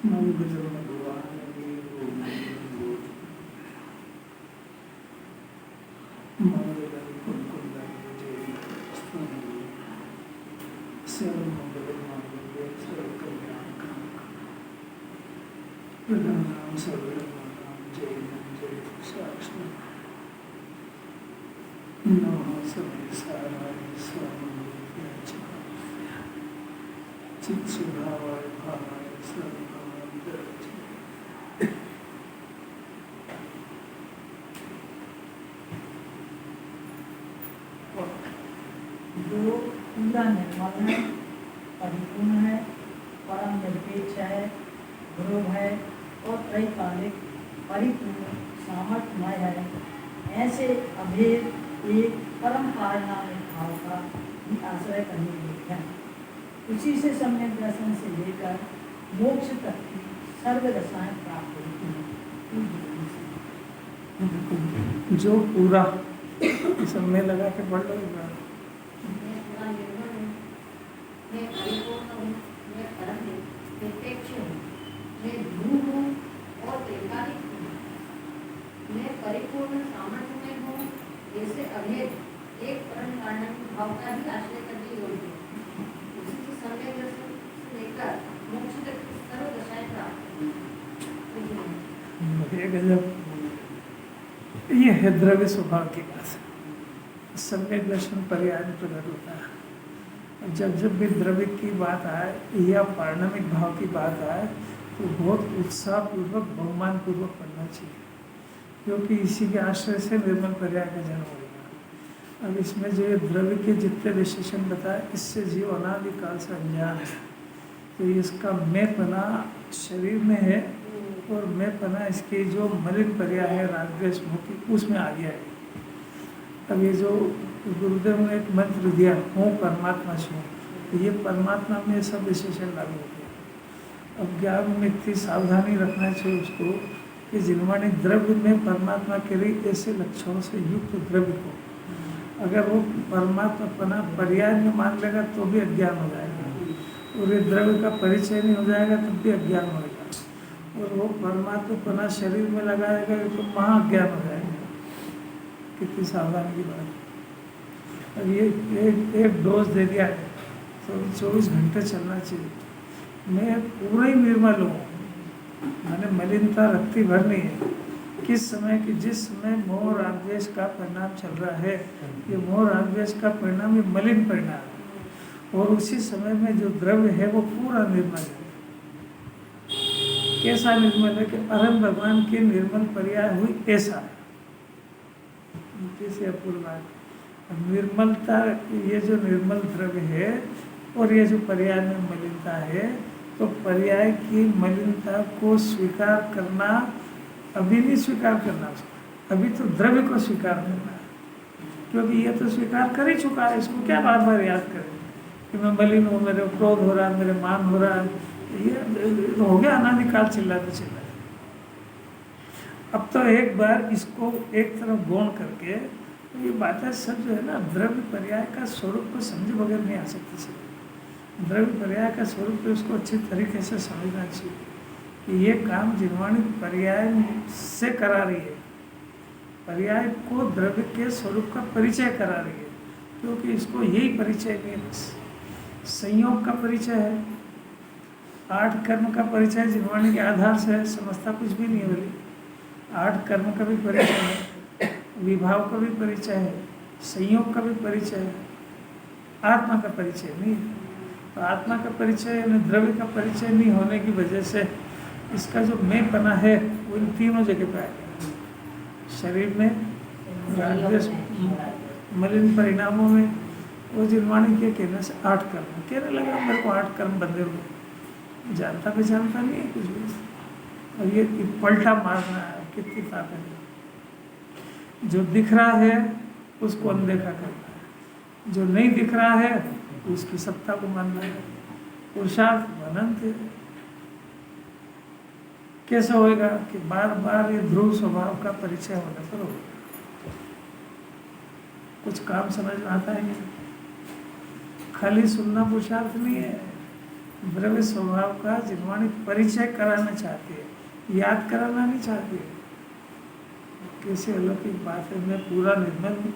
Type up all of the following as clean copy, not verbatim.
जो पूरा निर्मल है, परिपूर्ण है, परम निरपेक्ष है, ध्रुव है और त्रैकालिक परिपूर्ण सामर्थ्यमय है, ऐसे अभेद एक परम पारनामिक भाव का भी आश्रय करने योग्य है। उसी से सम्यक दर्शन से लेकर मोक्ष तक की सर्व रसायन प्राप्त होती है। जो पूरा सब में लगा के पढ़ लो एक बार। मैं पूरा निर्मल हूँ, मैं परिपूर्ण हूँ, मैं परम निरपेक्ष हूँ, मैं ध्रुव हूँ और त्रैकालिक हूँ, मैं परिपूर्ण सामर्थ्यमय हूँ, ऐसे अभेद एक परम पारनामिक भाव का भी आश्रय करने योग्य है। उसी से सम्यक दर्शन से लेकर मोक्ष तक की सर्व दशाएं प्राप्त होती हैं। गजब, ये है द्रव्य स्वभाव की बात। सम्यक दर्शन पर्याय में प्रकट होता है। जब जब भी द्रव्य की बात आए या पारणामिक भाव की बात आए तो बहुत उत्साहपूर्वक बहुमान पूर्वक पढ़ना चाहिए, क्योंकि इसी के आश्रय से निर्मल पर्याय का जन्म होगा। अब इसमें जो ये द्रव्य के जितने विशेषण बताए, इससे जीव अनादिकाल से अनजान है। तो इसका मैंपना शरीर में है और मैंपना इसके जो मलिन पर्याय है रागद्वेष मुक्ति, उसमें आ गया है। अब ये जो गुरुदेव ने एक मंत्र दिया, हूँ परमात्मा से हूँ, तो ये परमात्मा में सब विशेषण लागू हो गया। अब ज्ञान में इतनी सावधानी रखना चाहिए उसको कि जिन्होंने द्रव्य में परमात्मा के लिए ऐसे लक्षणों से युक्त द्रव्य को अगर वो परमात्मा अपना पर्याय में मान लेगा तो भी अज्ञान हो जाएगा, और ये द्रव्य का परिचय नहीं हो जाएगा तब भी अज्ञान होगा, और वो परमात्मा अपना शरीर में लगाएगा तो महाअज्ञान हो जाएगा। कितनी सावधानी की बात। अब ये एक डोज दे दिया है तो 24 घंटे चलना चाहिए। मैं पूरा ही निर्मल हूँ, मैंने मलिनता रखती भर नहीं है। किस समय कि जिस समय मोह रागद्वेष का परिणाम चल रहा है, ये मोह रागद्वेष का परिणाम ये मलिन परिणाम है, और उसी समय में जो द्रव्य है वो पूरा निर्मल है। कैसा निर्मल है कि परम भगवान की निर्मल पर्याय हुई ऐसा है। कैसे अपूर्व बात। निर्मलता, ये जो निर्मल द्रव्य है और ये जो पर्याय में मलिनता है, तो पर्याय की मलिनता को स्वीकार करना, अभी नहीं स्वीकार करना उसको, अभी तो द्रव्य को स्वीकार करना है, क्योंकि ये तो स्वीकार कर ही चुका है। इसको क्या बार बार याद करें कि मैं मलिन हूँ, मेरे क्रोध हो रहा है, मेरे मान हो रहा है, ये हो गया अनादिकाल चिल्लाते चिल्लाते। अब तो एक बार इसको एक तरफ गौण करके, तो ये बातें सब जो है ना, द्रव्य पर्याय का स्वरूप को समझे बगैर नहीं आ सकती से। द्रव्य पर्याय का स्वरूप तो उसको अच्छी तरीके से समझना चाहिए कि ये काम जिन्वाणी पर्याय से करा रही है, पर्याय को द्रव्य के स्वरूप का परिचय करा रही है, क्योंकि इसको यही परिचय नहीं है, संयोग का परिचय है, 8 कर्म का परिचय जिन्वाणी के आधार से है, समझता कुछ भी नहीं है। बोली 8 कर्म का भी परिचय है, विभाव का भी परिचय है, संयोग का भी परिचय है, आत्मा का परिचय नहीं है। तो आत्मा का परिचय यानी द्रव्य का परिचय नहीं होने की वजह से इसका जो मैंपना है वो इन तीनों जगह पे आएगा। शरीर में, रागद्वेष मलिन परिणामों में, वो जिन्वाणी के कहने से 8 कर्म कहने लगा, मेरे को 8 कर्म बंधे हुए, जानता पहचानता नहीं है कुछ भी। और ये पलटा मारना है, कितनी ताकत है। जो दिख रहा है उसको अनदेखा करना है, जो नहीं दिख रहा है उसकी सत्ता को मानना है। पुरुषार्थ अनंत है। कैसे होएगा कि बार बार ये ध्रुव स्वभाव का परिचय होने पर होगा। कुछ काम समझ में आता है, खाली सुनना पुरुषार्थ नहीं है, द्रव्य स्वभाव का जिनवाणी परिचय कराना चाहती है, याद कराना नहीं चाहती है। कैसे अलौकिक बात है, मैं पूरा निर्मल हूँ,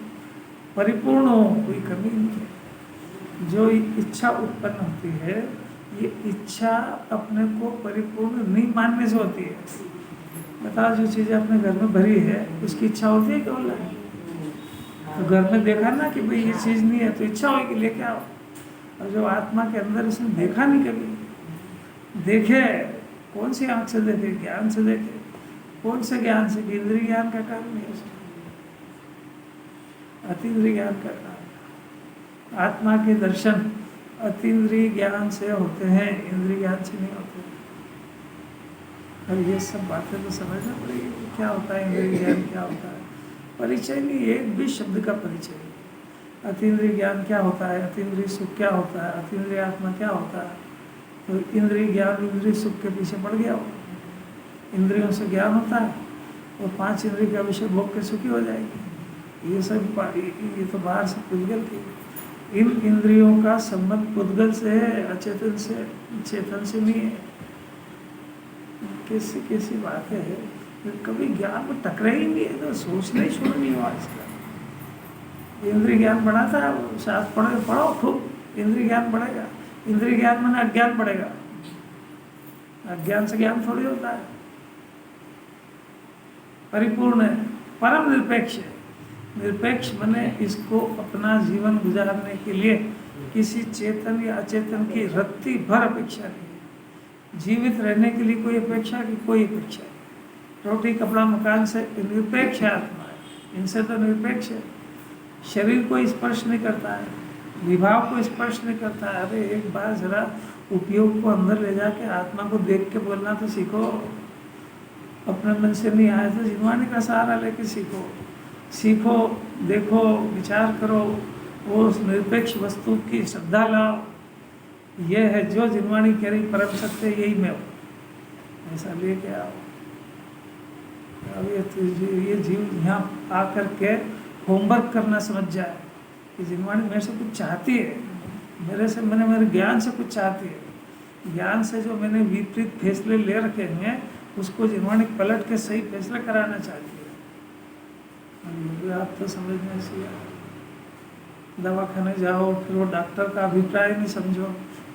परिपूर्ण हूँ, कोई कमी नहीं है। जो इच्छा उत्पन्न होती है, ये इच्छा अपने को परिपूर्ण नहीं मानने से होती है। बताओ, जो चीज़ें अपने घर में भरी है उसकी इच्छा होती है केवल? तो घर में देखा ना कि भाई ये चीज़ नहीं है, तो इच्छा होगी लेके आओ। और जो आत्मा के अंदर इसने देखा नहीं कभी, देखे कौन सी आंख से देखे? ज्ञान से देखे। कौन से ज्ञान से? इंद्रिय ज्ञान का काम नहीं है उसका, अतीन्द्रिय ज्ञान का काम। आत्मा के दर्शन अतीन्द्रिय ज्ञान से होते हैं, इंद्रिय ज्ञान से नहीं होते। और ये सब बातें तो समझना पड़ेगी, क्या होता है इंद्रिय ज्ञान, क्या होता है। परिचय नहीं, एक भी शब्द का परिचय नहीं। अतीन्द्रिय ज्ञान क्या होता है, अतीन्द्रिय सुख क्या होता है, अतीन्द्रिय आत्मा क्या होता है। तो इंद्रिय ज्ञान इंद्रिय सुख के पीछे पड़ गया हो। इंद्रियों से ज्ञान होता है और 5 इंद्रिय का विषय भोग के सुखी हो जाएगी। ये सब ये तो बाहर से पुद्गल की। इन इंद्रियों का संबंध पुद्गल से है, अचेतन से, चेतन से नहीं है। कैसी कैसी बात है, कभी ज्ञान में टकरा ही नहीं है, तो सोचना ही शुरू नहीं हुआ इसका। इंद्रिय ज्ञान बढ़ाता है, वो शास्त्र पढ़ो खूब, इंद्रिय ज्ञान बढ़ेगा। इंद्रिय ज्ञान माने अज्ञान बढ़ेगा, अज्ञान से ज्ञान थोड़ी होता है। परिपूर्ण है, परम निरपेक्ष है। निरपेक्ष माने इसको अपना जीवन गुजारने के लिए किसी चेतन या अचेतन की रत्ती भर अपेक्षा नहीं है। जीवित रहने के लिए कोई अपेक्षा की कोई अपेक्षा नहीं। रोटी कपड़ा मकान से निरपेक्ष है आत्मा है, इनसे तो निरपेक्ष है। शरीर को स्पर्श नहीं करता है, विभाव को स्पर्श नहीं करता है। अरे एक बार जरा उपयोग को अंदर ले जाके आत्मा को देख के बोलना तो सीखो। अपने मन से नहीं आए तो जिनवाणी का सहारा लेके सीखो। सीखो, देखो, विचार करो, वो उस निरपेक्ष वस्तु की श्रद्धा लाओ। यह है जो जिनवाणी कह रही, परम सत्य यही मैं हूँ, ऐसा लेके आओ। अब ये जीव यहाँ आकर के होमवर्क करना समझ जाए कि जिनवाणी मेरे से कुछ चाहती है, मेरे ज्ञान से कुछ चाहती है। ज्ञान से जो मैंने विपरीत फैसले ले रखे हैं उसको जिनवाणी पलट के सही फैसला कराना चाहती है। आप तो समझने से दवाखाने जाओ, फिर वो डॉक्टर का अभिप्राय नहीं समझो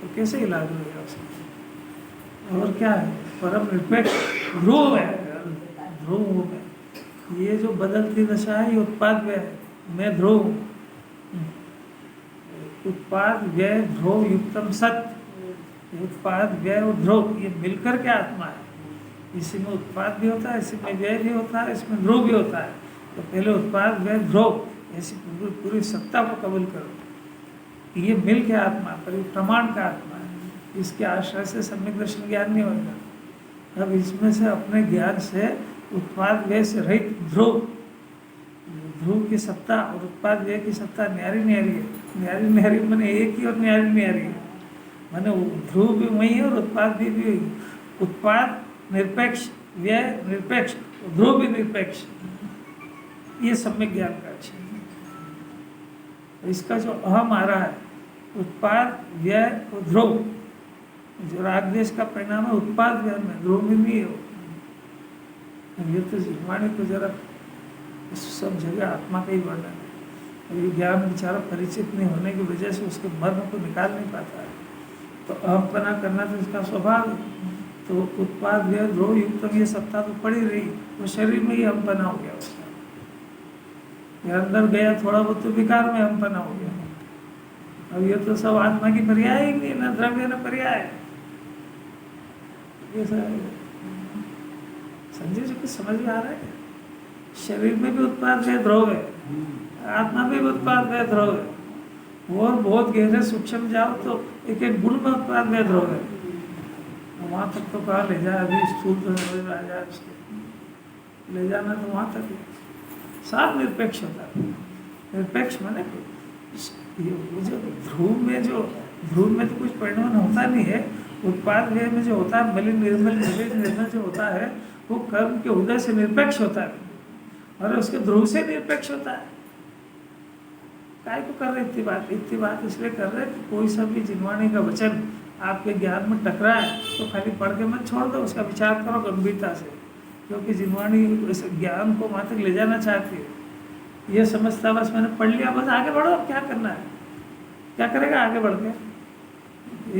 तो कैसे इलाज होगा उसका। और क्या है, परम निरपेक्ष ध्रुव है, ध्रुव है। ये जो बदलती दशा है ये उत्पाद व्यय है, मैं ध्रुव हूँ। उत्पाद व्यय ध्रुव युक्तम सत्य। उत्पाद व्यय और ध्रुव ये मिलकर के आत्मा है। इसी में उत्पाद भी होता है, इसी में व्यय भी होता है, इसमें ध्रुव भी होता है। तो पहले उत्पाद व्यय ध्रुव ऐसी पूरी सत्ता को कबूल करो। ये मिल के आत्मा परिप्रमाण का आत्मा है। इसके आश्रय से सम्यक दर्शन ज्ञान नहीं होगा। अब इसमें से अपने ज्ञान से उत्पाद व्यय से रहित ध्रुव, ध्रुव की सत्ता और उत्पाद व्यय की सत्ता न्यारी न्यारी है। न्यारी न्यारी मैंने एक ही और न्यारी न्यारी है, मैंने ध्रुव भी वही है और उत्पाद भी वही। उत्पाद निरपेक्ष, व्यय निरपेक्ष, ध्रुव भी निरपेक्ष। ये सम्यक ज्ञान का है। इसका जो अहम आ रहा है उत्पाद व्यय और ध्रुव, जो राग देश का परिणाम है उत्पाद व्यय में, ध्रुव में नहीं है। ये तो जिनवाणी को जरा सब जगह आत्मा का ही वर्णन है। ये ज्ञान बेचारा परिचित नहीं होने की वजह से उसके मर्म को निकाल नहीं पाता है। तो अहमपना करना तो इसका स्वभाव है। तो उत्पाद व्यय ध्रुव युक्तम ये सत्ता तो पड़ी रही, वो शरीर में ही अहमपना हो गया उसका। ये अंदर गया थोड़ा बहुत तो विकार में अहमपना हो गया। अब ये तो सब आत्मा की पर्याय ही नहीं, न द्रव्य न पर्याय। ये संजय जी कुछ समझ में आ रहा है? शरीर में भी उत्पाद व्यय ध्रुव है, आत्मा में भी उत्पाद व्यय ध्रुव है। और बहुत गहरे सूक्ष्म जाओ तो एक एक गुण में उत्पाद व्यय ध्रुव है। वहाँ तक तो कहा ले जाए, अभी स्थूल तो समझ में आ जाए उसके, ले जाना तो वहाँ तक है। साफ निरपेक्ष होता है। निरपेक्ष माने जो ध्रुव में तो कुछ परिणाम होता नहीं है। उत्पाद व्यय में जो होता है मलिन निर्मल जो होता है वो कर्म के उदय से निरपेक्ष होता है और उसके ध्रुव से निरपेक्ष होता है। काय को कर रहे इतनी बात इसलिए कर रहे कि कोई सा भी जिनवाणी का वचन आपके ज्ञान में टकराए तो खाली पढ़ के मत छोड़ दो, उसका विचार करो गंभीरता से, क्योंकि जिनवाणी इस ज्ञान को वहाँ तक ले जाना चाहती है। ये समझता बस मैंने पढ़ लिया, बस आगे बढ़ो, अब क्या करना है, क्या करेगा आगे बढ़ के।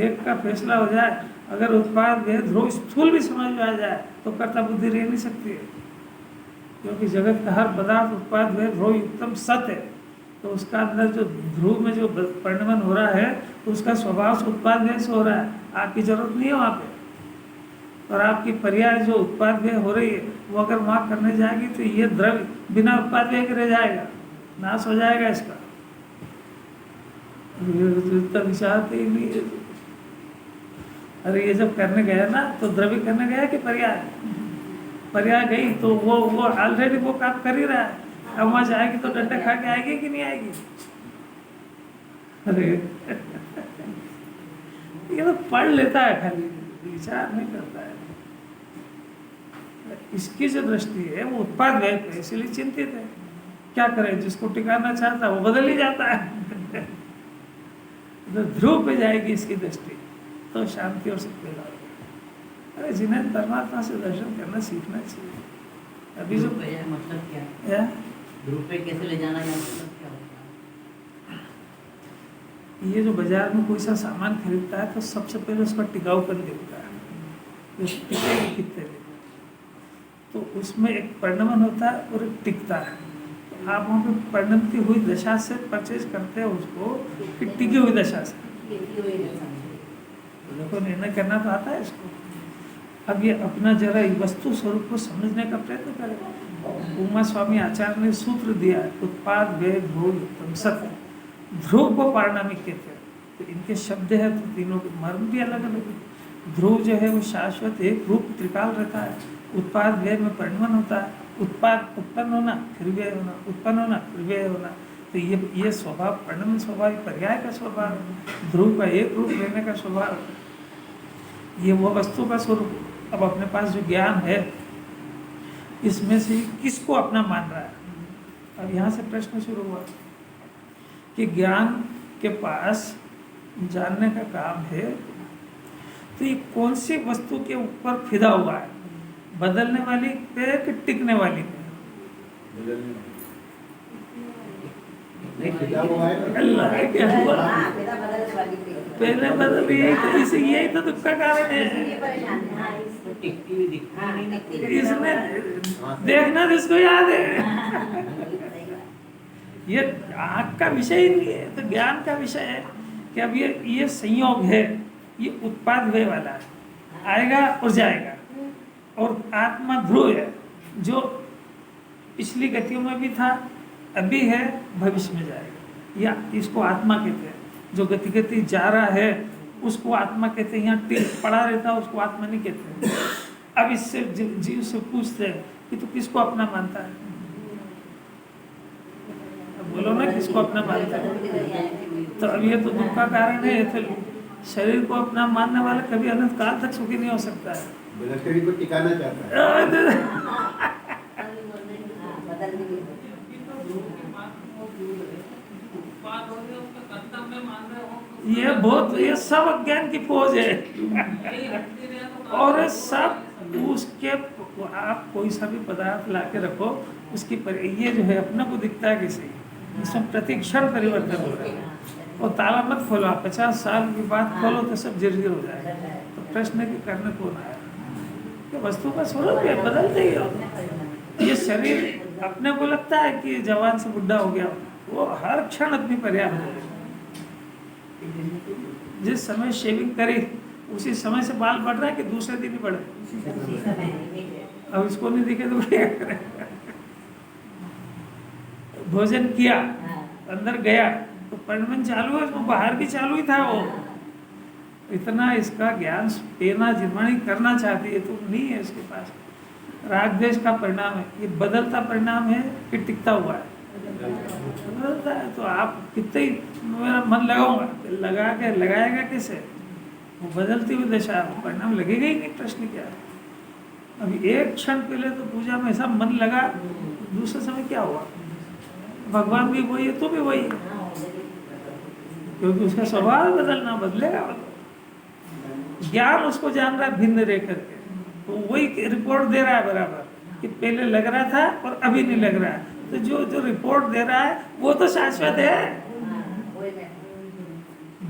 एक का फैसला हो जाए, अगर उत्पाद भेद ध्रुव स्थूल भी समझ में आ जाए तो कर्ता बुद्धि रह नहीं सकती है, क्योंकि जगत का हर पदार्थ उत्पाद भेद ध्रुव उत्तम सत्य है। तो उसका अंदर जो ध्रुव में जो परिणमन हो रहा है तो उसका स्वभाव से उत्पाद भेद से हो रहा है, आपकी जरूरत नहीं है वहाँ पे। और आपकी पर्याय जो उत्पाद व्यय हो रही है वो अगर वहाँ करने जाएगी तो ये द्रव्य बिना उत्पाद व्यय के रह जाएगा, नाश हो जाएगा इसका। इतना विचार ही नहीं है। अरे ये जब करने गया ना तो द्रव्य करने गया कि पर्याय गई तो वो ऑलरेडी वो काम कर ही रहा है। अब वहाँ जाएगी तो डंडे खा के आएगी कि नहीं आएगी? अरे ये तो पढ़ लेता है खाली, विचार नहीं करता है। इसकी जो दृष्टि है वो उत्पाद व्यय पे, इसलिए चिंतित है। क्या करें, जिसको टिकाना चाहता है वो बदल ही जाता है। तो ध्रुव पे जाएगी इसकी दृष्टि तो शांति और सुख पैदा होगा। अरे जिन्हें परमात्मा से दर्शन करना सीखना चाहिए। अभी जो मतलब क्या है, ध्रुव पे कैसे ले जाना है, मतलब क्या होता है? ये जो बाजार में कोई सा सामान खरीदता है तो सबसे पहले उसका टिकाऊपन देखता है, टिकेगी कितने दिन। तो उसमें एक परिणमन होता है और एक टिकता है। तो आप वहाँ पे परिणमती हुई दशा से परचेज करते हैं उसको कि टिकी हुई दशा से। तो देखो निर्णय करना तो आता है इसको। अब ये अपना जरा वस्तु स्वरूप को समझने का प्रयत्न करें। उमा स्वामी आचार्य ने सूत्र दिया है, उत्पाद व्यय ध्रुव उत्तम सत्य। ध्रुव को पारणामिक कहते हैं, तो इनके शब्द है तो तीनों के मर्म भी अलग अलग है। ध्रुव जो है वो शाश्वत एक रूप त्रिकाल रहता है, उत्पाद व्यय में परिणमन होता है, उत्पाद उत्पन्न होना फिर व्यय होना, उत्पन्न होना फिर व्यय होना। तो ये स्वभाव परिणमन स्वभाव, पर्याय का स्वभाव, ध्रुव का एक रूप रहने का स्वभाव, ये वो वस्तु का स्वरूप। अब अपने पास जो ज्ञान है इसमें से किसको अपना मान रहा है? अब यहाँ से प्रश्न शुरू हुआ कि ज्ञान के पास जानने का काम है तो ये कौन सी वस्तु के ऊपर फिदा हुआ है, बदलने वाली पे कि टिकने वाली पे? अल्लाह क्या हुआ, पहले बदल रही है तो इसे यही तो दुख का कारण है। इसने देखना जिसको याद है, ये आँख का विषय ही नहीं है, तो ज्ञान का विषय है कि अब ये संयोग है, ये उत्पाद व्यय वाला है, आएगा और जाएगा। और आत्मा ध्रुव है जो पिछली गतियों में भी था, अभी है, भविष्य में जाएगा। या इसको आत्मा कहते हैं। जो गति जा रहा है उसको आत्मा कहते हैं। यहाँ टिक पड़ा रहता है उसको आत्मा नहीं कहते। अब इससे जीव से पूछते हैं कि तू किसको अपना मानता है? अब बोलो ना किसको अपना मानता है। तो अब ये तो दुख का कारण है। तो शरीर को अपना मानने वाला कभी अनंत काल तक सुखी नहीं हो सकता है। शरीर को टिकाना चाहता है। ये सब अज्ञान की फौज है। और सब उसके आप कोई सा भी पदार्थ ला के रखो, उसकी ये जो है अपने को दिखता है किसी, इसमें प्रतिक्षण परिवर्तन हो रहा है। और ताला मत खोलो, आप 50 साल की बात खोलो तो सब जर्जर हो जाएगा। तो प्रश्न की करने कौन आया कि वस्तु का स्वरूप है, बदलते ही हो। ये शरीर अपने को लगता है कि जवान से बुढ़ा हो गया, वो हर क्षण अपनी पर्याप्त हो। जिस समय शेविंग करी उसी समय से बाल बढ़ रहा है कि दूसरे दिन ही बढ़े। अब इसको नहीं दिखे तो क्या करें? भोजन किया, अंदर गया तो परिणमन चालू है, उसमें बाहर भी चालू ही था। वो इतना इसका ज्ञान पेना जिम्माणी करना चाहती है तो नहीं है इसके पास। राग द्वेष का परिणाम है, ये बदलता परिणाम है कि टिकता हुआ है? बदलता है। तो आप कितने मेरा मन लगाऊंगा, लगाएगा कैसे? वो बदलती हुई दशा, परिणाम लगेगा ही नहीं। प्रश्न क्या है? अभी एक क्षण पहले तो पूजा में ऐसा मन लगा, दूसरे समय क्या हुआ? भगवान भी वही है तो भी वही है, क्योंकि उसका स्वभाव बदलना, बदलेगा। ज्ञान उसको जान रहा है भिन्न रह करके, तो वही रिपोर्ट दे रहा है बराबर कि पहले लग रहा था और अभी नहीं लग रहा है। तो जो जो रिपोर्ट दे रहा है वो तो शाश्वत है।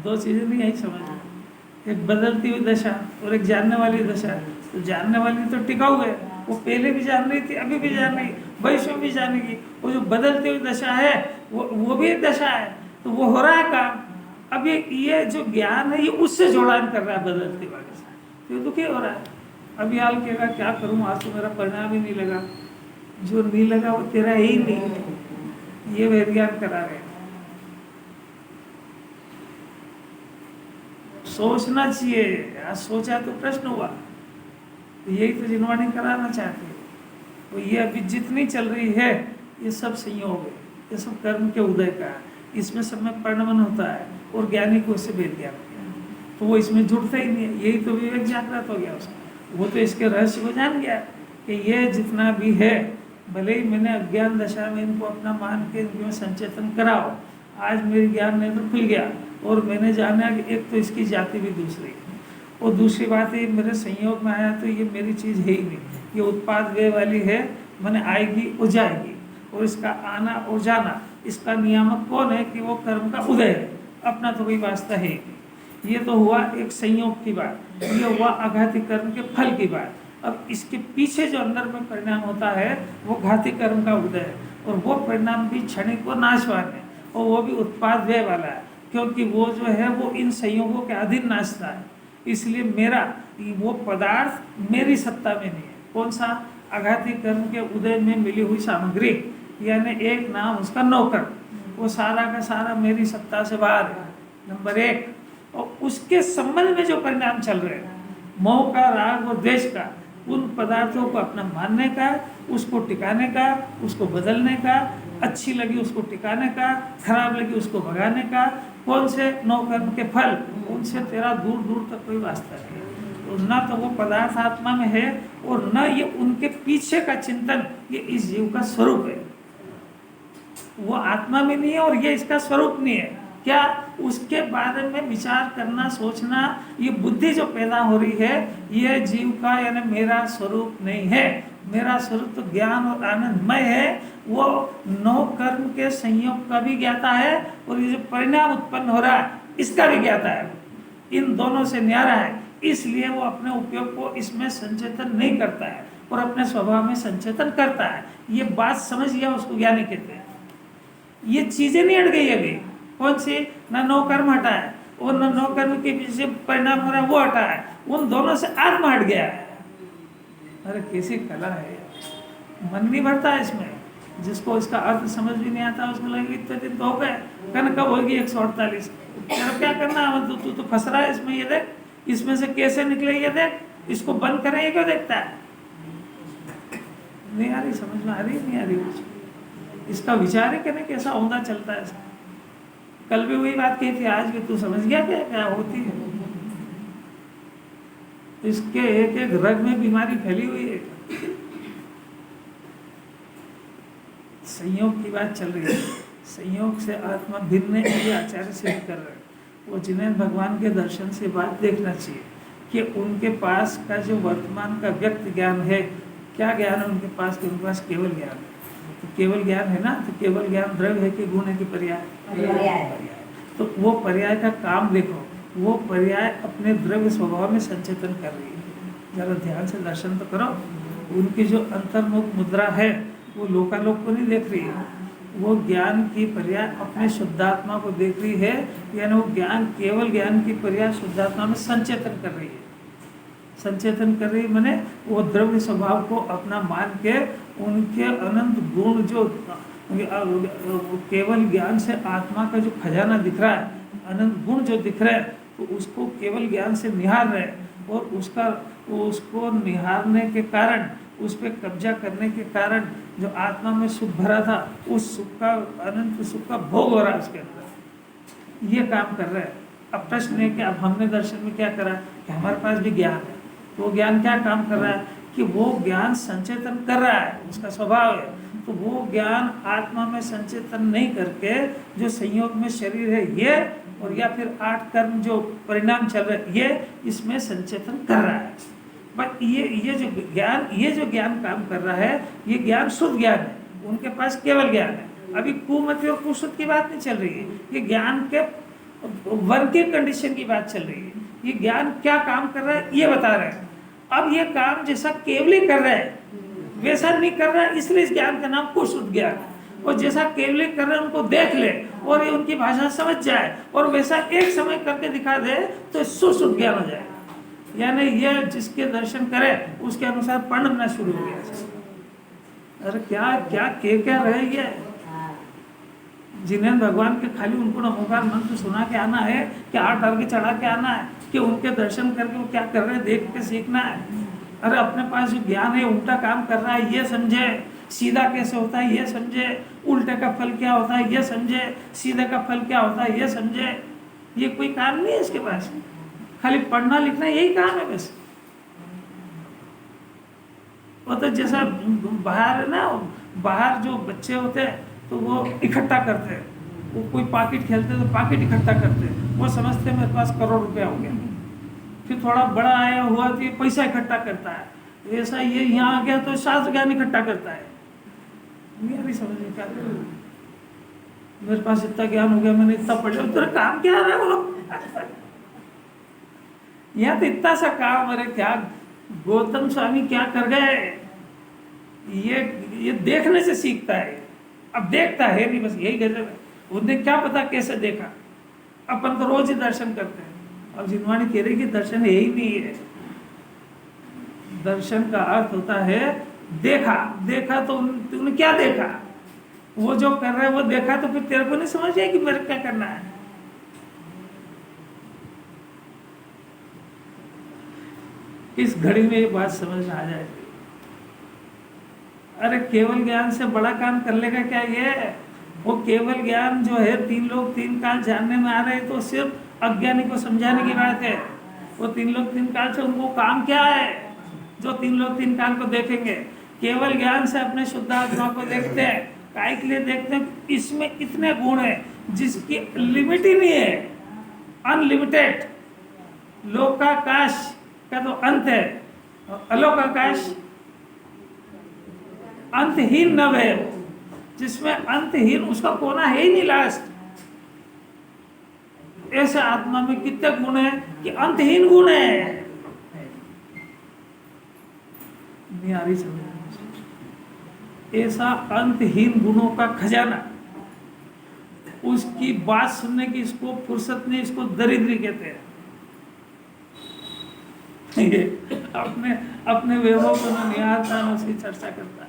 दो चीजें नहीं आई समझ में, एक बदलती हुई दशा और एक जानने वाली दशा। तो जानने वाली तो टिकाऊ है, वो पहले भी जान रही थी, अभी भी जान रही, भविष्य में भी जानेगी। वो जो बदलती हुई दशा है वो भी एक दशा है, तो वो हो रहा है काम। अब ये जो ज्ञान है ये उससे जोड़ान कर रहा है बदलती वाले से, तो ये दुखी हो रहा है। अभी हाल कहेगा क्या करूँ, आज तो मेरा परिणाम ही नहीं लगा। जो नहीं लगा वो तेरा ही नहीं, ये वेद ज्ञान करा रहे हैं। सोचना चाहिए, आज सोचा तो प्रश्न हुआ, तो यही तो जिनवाणी कराना चाहते हैं। तो ये अभी जितनी चल रही है ये सब संयोग है, ये सब कर्म के उदय का है। इसमें सब में परिणमन होता है और ज्ञानी को इससे भेद ज्ञान किया, तो वो इसमें जुड़ता ही नहीं है। यही तो विवेक जागृत हो गया उसका, वो तो इसके रहस्य को जान गया कि ये जितना भी है, भले ही मैंने अज्ञान दशा में इनको अपना मान के इनमें संचेतन कराओ, आज मेरी ज्ञान नेत्र खुल गया और मैंने जाना कि एक तो इसकी जाति भी दूसरी है, और दूसरी बात है मेरे संयोग में आया तो ये मेरी चीज़ है ही नहीं, ये उत्पाद व्यय वाली है, मैंने आएगी और जाएगी, और इसका आना और जाना इसका नियामक कौन है कि वो कर्म का उदय है, अपना तो कोई वास्ता है ही। ये तो हुआ एक संयोग की बात, ये हुआ आघाती कर्म के फल की बात। अब इसके पीछे जो अंदर में परिणाम होता है वो घाती कर्म का उदय है, और वो परिणाम भी क्षणिक व नाशवान है, और वो भी उत्पाद व्यय वाला है, क्योंकि वो जो है वो इन संयोगों के अधीन नाचता है। इसलिए मेरा वो पदार्थ मेरी सत्ता में नहीं है। कौन सा? आघाती कर्म के उदय में मिली हुई सामग्री, यानी एक नाम उसका नौकर, वो सारा का सारा मेरी सत्ता से बाहर है, नंबर एक। और उसके संबंध में जो परिणाम चल रहे हैं, मोह का, राग और द्वेष का, उन पदार्थों को अपना मानने का, उसको टिकाने का, उसको बदलने का, अच्छी लगी उसको टिकाने का, खराब लगी उसको भगाने का, कौन से नौ कर्म के फल, उनसे तेरा दूर दूर तक कोई वास्ता नहीं। तो न तो वो पदार्थ आत्मा में है और न ये उनके पीछे का चिंतन ये इस जीव का स्वरूप है। वो आत्मा में नहीं है और ये इसका स्वरूप नहीं है। क्या? उसके बारे में विचार करना, सोचना, ये बुद्धि जो पैदा हो रही है ये जीव का यानी मेरा स्वरूप नहीं है। मेरा स्वरूप तो ज्ञान और आनंदमय है, वो नौ कर्म के संयोग का भी ज्ञाता है और ये जो परिणाम उत्पन्न हो रहा है इसका भी ज्ञाता है। इन दोनों से न्यारा है, इसलिए वो अपने उपयोग को इसमें संचेतन नहीं करता है और अपने स्वभाव में संचेतन करता है। ये बात समझ लिया, उसको ज्ञानी कहते हैं। ये चीजें नहीं हट गई अभी। कौन सी? न नौ कर्म हटा है और न नौ कर्म के पीछे परिणाम हो रहा है वो हटा है, उन दोनों से आत्मा हट गया है। अरे कैसी कला है, मन नहीं भरता है इसमें। जिसको इसका अर्थ समझ भी नहीं आता उसको लगेगा इतने दिन तो हो गए, कन कब होगी 148। क्या करना है, तू तो फंस रहा है इसमें, ये देख इसमें से कैसे निकले, ये देख, इसको बंद करें, ये क्यों देखता है? नहीं आ रही समझ में, आ रही नहीं आ रही, इसका विचार है कि कैसा औंधा चलता है इसका। कल भी वही बात कही थी, आज भी तू समझ गया क्या होती है। इसके एक एक रग में बीमारी फैली हुई है। संयोग की बात चल रही है, संयोग से आत्मा भिन्न है, ये आचार्य सिद्ध कर रहे हैं। वो जिन्हें भगवान के दर्शन से बात देखना चाहिए कि उनके पास का जो वर्तमान का व्यक्त ज्ञान है, क्या ज्ञान है उनके पास? कि उनके पास केवल ज्ञान है। तो केवल ज्ञान है ना, तो केवल ज्ञान द्रव्य है कि गुण है कि पर्याय? तो वो पर्याय का काम देखो, वो पर्याय अपने द्रव्य स्वभाव में संचेतन कर रही है। जरा ध्यान से दर्शन तो करो। उनकी जो अंतर्मुख मुद्रा है वो लोकालोक को नहीं देख रही है, वो ज्ञान की पर्याय अपने शुद्धात्मा को देख रही है, यानी वो ज्ञान, केवल ज्ञान की पर्याय शुद्धात्मा में संचेतन कर रही है। संचेतन कर रही माने वो द्रव्य स्वभाव को अपना मान के उनके अनंत गुण जो केवल ज्ञान से आत्मा का जो खजाना दिख रहा है, अनंत गुण जो दिख रहे हैं, तो उसको केवल ज्ञान से निहार रहे हैं और उसको निहारने के कारण, उस पर कब्जा करने के कारण जो आत्मा में सुख भरा था, उस सुख का, अनंत सुख का भोग हो रहा है उसके अंदर। ये काम कर रहे हैं। अब प्रश्न है कि अब हमने दर्शन में क्या करा कि हमारे पास भी ज्ञान है, तो वो ज्ञान क्या काम कर रहा है कि वो ज्ञान संचेतन कर रहा है, उसका स्वभाव है। तो वो ज्ञान आत्मा में संचेतन नहीं करके जो संयोग में शरीर है, ये और या फिर 8 कर्म जो परिणाम चल रहे हैं, ये इसमें संचेतन कर रहा है। बट ये जो ज्ञान काम कर रहा है, ये ज्ञान शुद्ध ज्ञान है, उनके पास केवल ज्ञान है। अभी कुमति और कुशुद्ध की बात नहीं चल रही है, ये ज्ञान के वर्किंग कंडीशन की बात चल रही है। ये ज्ञान क्या काम कर रहा है ये बता रहे हैं। अब ये काम जैसा केवली कर रहा है वैसा नहीं कर रहा है, इसलिए इस ज्ञान का नाम कुशुद्ध ज्ञान है। और जैसा केवली कर रहे हैं उनको देख ले और ये उनकी भाषा समझ जाए और वैसा एक समय करके दिखा दे तो सुशुद्ध ज्ञान हो जाए। यानी ये जिसके दर्शन करे उसके अनुसार पढ़ना शुरू हो गया। अरे क्या रह गया है। जिन्हें भगवान के खाली उनको नमोकार मंत्र सुना के आना है कि 8 अर्घ्य चढ़ा के आना है कि उनके दर्शन करके वो क्या कर रहे हैं देख के सीखना है। अरे अपने पास जो ज्ञान है उल्टा काम कर रहा है ये समझे, सीधा कैसे होता है ये समझे, उल्टे का फल क्या होता है ये समझे, सीधे का फल क्या होता है ये समझे। ये कोई काम नहीं है इसके पास, खाली पढ़ना लिखना यही काम है बस। वो तो जैसा बाहर है ना, बाहर जो बच्चे होते हैं तो वो इकट्ठा करते हैं, वो कोई पॉकेट खेलते हैं तो पॉकेट इकट्ठा करते हैं, वो समझते हैं मेरे पास करोड़ रुपया हो गया। फिर थोड़ा बड़ा आया हुआ तो ये पैसा इकट्ठा करता है, वैसा ये यहाँ आ गया तो शास्त्र ज्ञान इकट्ठा करता है। मेरी समझ नहीं क्या, मेरे पास इतना ज्ञान हो गया, मैंने इतना पढ़ लिया, तेरा काम क्या है वो यहाँ तो इतना सा काम। अरे क्या गौतम स्वामी क्या कर गए, ये देखने से सीखता है, अब देखता है नहीं, बस यही गजब है। उन्हें क्या पता कैसे देखा, अपन तो रोज ही दर्शन करते हैं। अब जिनवाणी कह रही कि दर्शन यही नहीं है, दर्शन का अर्थ होता है देखा। देखा तो तूने क्या देखा, वो जो कर रहा है वो देखा तो फिर तेरे को नहीं समझ आए कि मेरे क्या करना है। इस घड़ी में ये बात समझ में आ जाएगी। अरे केवल ज्ञान से बड़ा काम कर लेगा क्या ये? वो केवल ज्ञान जो है 3 लोग 3 काल जानने में आ रहे हैं तो सिर्फ अज्ञानी को समझाने की बात है। वो 3 लोग 3 काल से उनको काम क्या है जो 3 लोग 3 काल को देखेंगे? केवल ज्ञान से अपने शुद्ध आत्मा को देखते हैं। काय के लिए देखते हैं? इसमें इतने गुण है जिसकी लिमिट ही नहीं है, अनलिमिटेड। लोकाकाश का तो अंत है, अलोकाकाश अंतहीन नभ है, जिसमें अंतहीन उसका कोना है ही नहीं लास्ट। ऐसे आत्मा में कितने गुण है कि अंतहीन गुण है। नहीं आ रही समझ? ऐसा अंतहीन गुणों का खजाना, उसकी बात सुनने की इसको फुर्सत नहीं, इसको दरिद्री कहते हैं। अपने अपने वैभव को न निहारता न उसकी चर्चा करता है।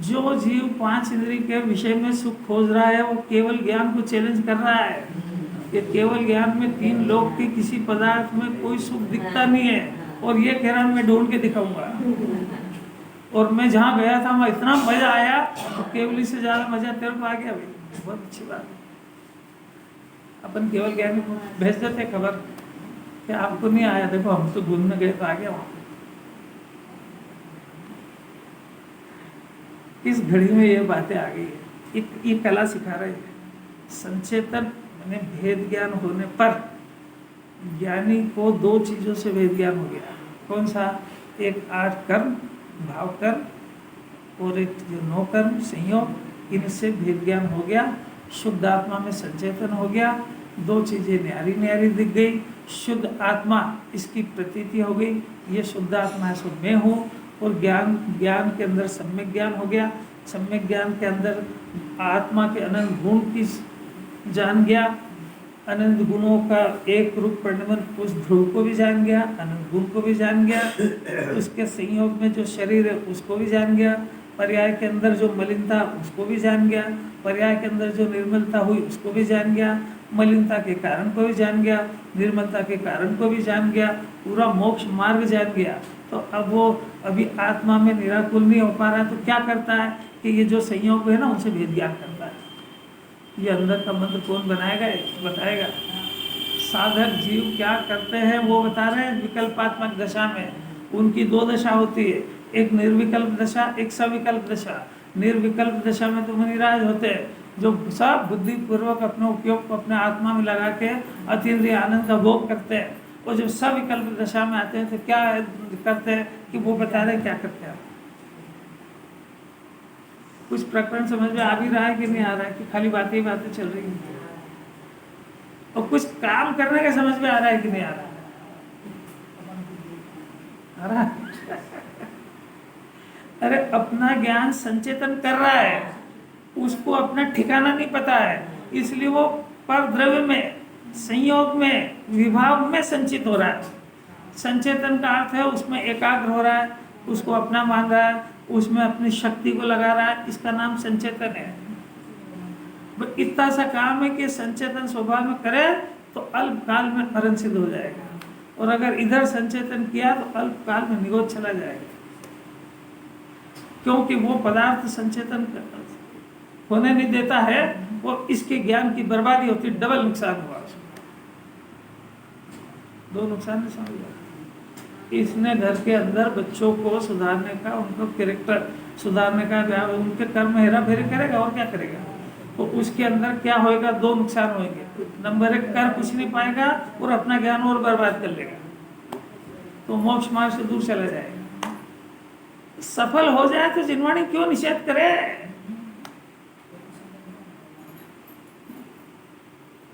जो जीव 5 इंद्रिय के विषय में सुख खोज रहा है वो केवल ज्ञान को चैलेंज कर रहा है। ये केवल ज्ञान में 3 लोक के किसी पदार्थ में कोई सुख दिखता नहीं है और ये कह रहा मैं ढूंढ के दिखाऊंगा। और मैं जहाँ गया था वहाँ इतना मजा आया तो केवली से ज्यादा मजा तेरे को आ गया भाई, बहुत अच्छी बात है। अपन केवल ज्ञान को भेज देते खबर कि आपको नहीं आया, देखो हम तो घूमने गए तो आ गया वहाँ। इस घड़ी में ये बातें आ गई है, ये कला सिखा रहे हैं। संचेतन यानी भेद ज्ञान होने पर ज्ञानी को 2 चीजों से भेद ज्ञान हो गया। कौन सा? एक 8 कर्म भाव कर्म और एक जो 9 कर्म संयोग, इनसे भेद ज्ञान हो गया। शुद्ध आत्मा में संचेतन हो गया। 2 चीजें न्यारी न्यारी दिख गई। शुद्ध आत्मा इसकी प्रतीति हो गई, ये शुद्ध आत्मा है, सो मैं हूँ। और ज्ञान के अंदर सम्यक ज्ञान हो गया। सम्यक ज्ञान के अंदर आत्मा के अनंत गुण की जान गया। अनंत गुणों का एक रूप परिणमन उस ध्रुव को भी जान गया, अनंत गुण को भी जान गया। उसके संयोग में जो शरीर है उसको भी जान गया। पर्याय के अंदर जो मलिनता उसको भी जान गया। पर्याय के अंदर जो निर्मलता हुई उसको भी जान गया। मलिनता के कारण को भी जान गया, निर्मलता के कारण को भी जान गया। पूरा मोक्ष मार्ग जान गया। तो अब वो अभी आत्मा में निराकुल नहीं हो पा रहा है तो क्या करता है कि ये जो संयोग है ना उनसे भेद ज्ञान करता है। ये अंदर का मंत्र कौन बनाएगा? बताएगा। साधक जीव क्या करते हैं वो बता रहे हैं। विकल्पात्मक दशा में उनकी 2 दशा होती है, एक निर्विकल्प दशा, एक सविकल्प दशा। निर्विकल्प दशा में तो मुनिराज होते हैं जो सब बुद्धि पूर्वक अपने उपयोग को अपने आत्मा में लगा के अतीन्द्रिय आनंद का भोग करते हैं, और जब सब विकल्प दशा में आते हैं तो क्या करते हैं कि वो बता रहे क्या करते हैं। कुछ प्रकरण समझ में आ भी रहा है कि नहीं आ रहा है, कि खाली बातें ही बातें चल रही हैं, और कुछ काम करने का समझ में आ रहा है कि नहीं आ रहा है? आ रहा है? अरे अपना ज्ञान संचेतन कर रहा है, उसको अपना ठिकाना नहीं पता है, इसलिए वो पर द्रव्य में, संयोग में, विभाव में संचित हो रहा है। संचेतन का अर्थ है उसमें एकाग्र हो रहा है, उसको अपना मान रहा है, उसमें अपनी शक्ति को लगा रहा है, इसका नाम संचेतन है। इतना सा काम है कि संचेतन स्वभाव में करे तो अल्पकाल में अरण सिद्ध हो जाएगा, और अगर इधर संचेतन किया तो अल्पकाल में निगोद चला जाएगा, क्योंकि वो पदार्थ संचेतन होने नहीं देता है, वो इसके ज्ञान की बर्बादी होती, डबल नुकसान हुआ। दो नुकसान नहीं समझ। इसने घर के अंदर बच्चों को सुधारने का, उनको कैरेक्टर सुधारने का, उनके कर्म हेरा फेरी करेगा, और क्या करेगा? तो उसके अंदर क्या होएगा? दो नुकसान होंगे। नंबर एक, कर कुछ नहीं पाएगा और अपना ज्ञान और बर्बाद कर लेगा, तो मोक्ष मार्ग से दूर चला जाएगा। सफल हो जाए तो जिनवाणी क्यों निषेध करे?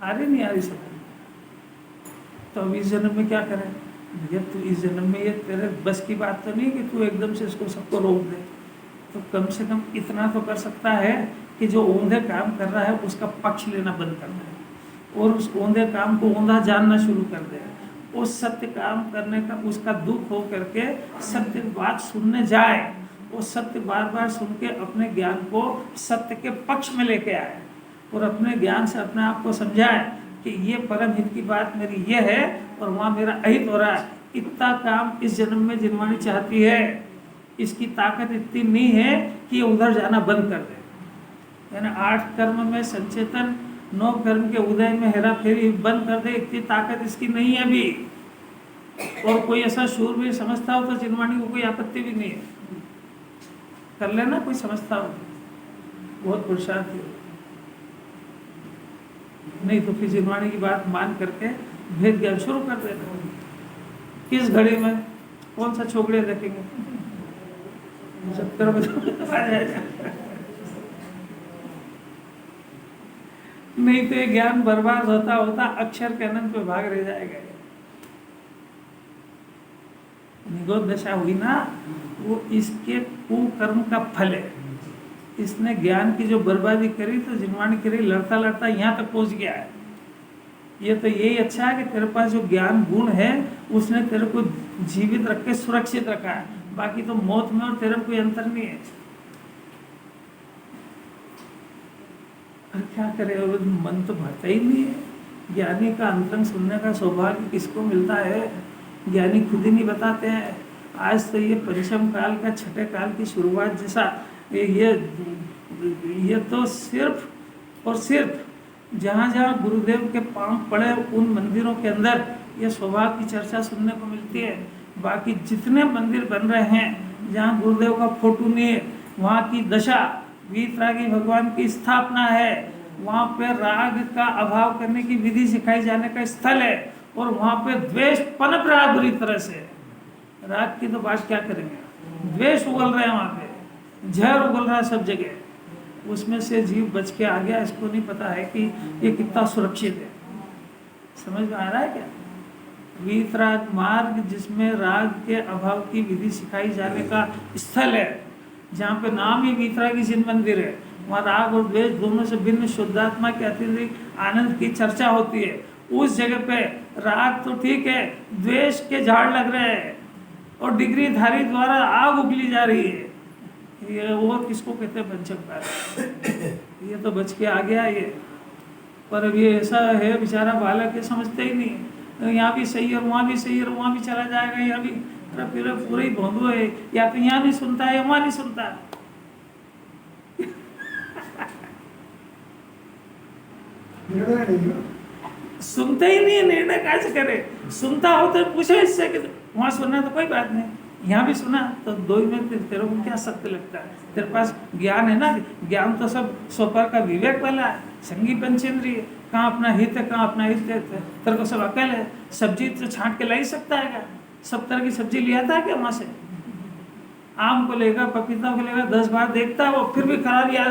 आ रही नहीं आ रही सफल? तो अब इस जन्म में क्या करें? भैया तू इस जन्म में, ये तेरे बस की बात तो नहीं कि तू एकदम से इसको सबको रोक दे, तो कम से कम इतना तो कर सकता है कि जो औंधे काम कर रहा है उसका पक्ष लेना बंद कर दे, और उस औंधे काम को औंधा जानना शुरू कर दे। उस सत्य काम करने का उसका दुख हो करके सत्य बात सुनने जाए, वो सत्य बार बार सुन के अपने ज्ञान को सत्य के पक्ष में लेके आए, और अपने ज्ञान से अपने आप को समझाए कि ये परम हित की बात मेरी ये है और वहाँ मेरा अहित हो रहा है। इतना काम इस जन्म में जिनवाणी चाहती है, इसकी ताकत इतनी नहीं है कि ये उधर जाना बंद कर दे। यानी 8 कर्म में संचेतन, 9 कर्म के उदय में हेरा फेरी बंद कर दे, इतनी ताकत इसकी नहीं है अभी। और कोई ऐसा शूरवीर समझता हो तो जिनवाणी को कोई आपत्ति भी नहीं है, कर लेना, कोई समझता हो बहुत पुरुषार्थ है। नहीं तो फिर जिनवाणी की बात मान करके भेद ज्ञान शुरू कर देना। किस घड़ी में कौन सा छोकड़े देखेंगे? 70 बजे आ जाएगा। नहीं तो ये ज्ञान बर्बाद होता होता अक्षर के अनंत पे भाग रह जाएगा। निगोद दशा हुई ना, वो इसके कुकर्म का फल है। इसने ज्ञान की जो बर्बादी करी तो जिनवाणी करी, लड़ता लड़ता यहाँ तक पहुँच गया है। ये तो यही अच्छा है कि तेरे पास जो ज्ञान गुण है उसने तेरे को जीवित रख के सुरक्षित रखा है, बाकी तो मौत में और तेरे कोई अंतर नहीं है। और क्या करे, और मन तो भरता ही नहीं है। ज्ञानी का अंतरंग सुनने का सौभाग्य किसको मिलता है? ज्ञानी खुद ही नहीं बताते हैं। आज तो ये पंचम काल का छठे काल की शुरुआत जैसा ये तो सिर्फ और सिर्फ जहाँ जहाँ गुरुदेव के पांव पड़े उन मंदिरों के अंदर ये स्वभाव की चर्चा सुनने को मिलती है। बाकी जितने मंदिर बन रहे हैं जहाँ गुरुदेव का फोटो नहीं है, वहाँ की दशा वीतरागी भगवान की स्थापना है, वहाँ पे राग का अभाव करने की विधि सिखाई जाने का स्थल है, और वहाँ पे द्वेष पनप रहा बुरी तरह से। राग की तो बात क्या करेंगे, द्वेष उगल रहे हैं वहाँ पे, जहर उगल रहा है सब जगह। उसमें से जीव बच के आ गया, इसको नहीं पता है कि ये कितना सुरक्षित है। समझ में आ रहा है क्या? वीतराग मार्ग जिसमें राग के अभाव की विधि सिखाई जाने का स्थल है, जहाँ पे नाम ही वीतरागी जिन मंदिर है, वहाँ राग और द्वेष दोनों से भिन्न शुद्धात्मा के अतिरिक्त आनंद की चर्चा होती है। उस जगह पे राग तो ठीक है, द्वेष के झाड़ लग रहे हैं और डिग्री धारी द्वारा आग उगली जा रही है। ये वो किसको कहते हैं? पंचम काल। ये तो बच के आ गया ये, पर अब ये ऐसा है बेचारा बालक, ये समझते ही नहीं। यहाँ भी सही है, वहाँ भी सही है, वहाँ भी चला जाएगा, यहाँ भी फिर पूरे ही भोंदू है। या तो यहाँ नहीं सुनता है या वहाँ नहीं सुनता है। सुनते ही नहीं है, निर्णय कैसे करे? सुनता हो तो पूछो इससे कि वहाँ सुनना तो कोई बात नहीं, यहाँ भी सुना तो दो ही में तेरे को क्या सत्य लगता है? तेरे पास ज्ञान है ना, ज्ञान तो सब स्वपर का विवेक वाला है, संगी पंचेंद्रिय, कहाँ अपना हित है कहाँ अपना हित है, तेरे को सब अकल है। सब्जी तो छांट के ला ही सकता है क्या? सब तरह की सब्जी ले आता है क्या वहाँ से? आम को लेगा, पपीता को लेगा, 10 बार देखता है वो, फिर भी खराब याद